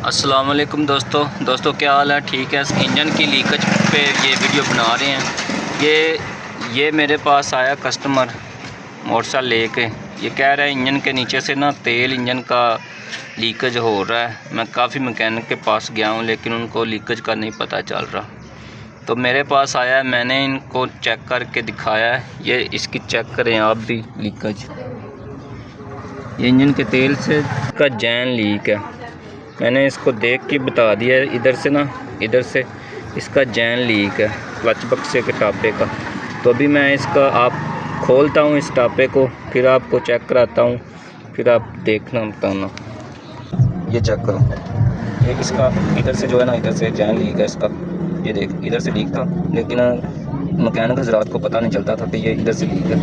अस्सलाम वालेकुम दोस्तों क्या हाल है। ठीक है, इंजन की लीकेज पे ये वीडियो बना रहे हैं। ये मेरे पास आया कस्टमर मोटरसाइकिल लेके। ये कह रहा है इंजन के नीचे से ना तेल इंजन का लीकेज हो रहा है। मैं काफ़ी मैकेनिक के पास गया हूँ लेकिन उनको लीकेज का नहीं पता चल रहा। तो मेरे पास आया है, मैंने इनको चेक करके दिखाया है। ये इसकी चेक करें आप भी लीकेज। ये इंजन के तेल से का जैन लीक है। मैंने इसको देख के बता दिया है। इधर से इसका जैन लीक है क्लच बक्से के टापे का। तो अभी मैं इसका आप खोलता हूँ इस टापे को, फिर आपको चेक कराता हूँ, फिर आप देखना बताना। ये चेक करो, ये इसका इधर से जो है ना, इधर से जैन लीक है इसका। ये देख, इधर से लीक था लेकिन मैकेनिक हज़रात को पता नहीं चलता था कि ये इधर से लीक है।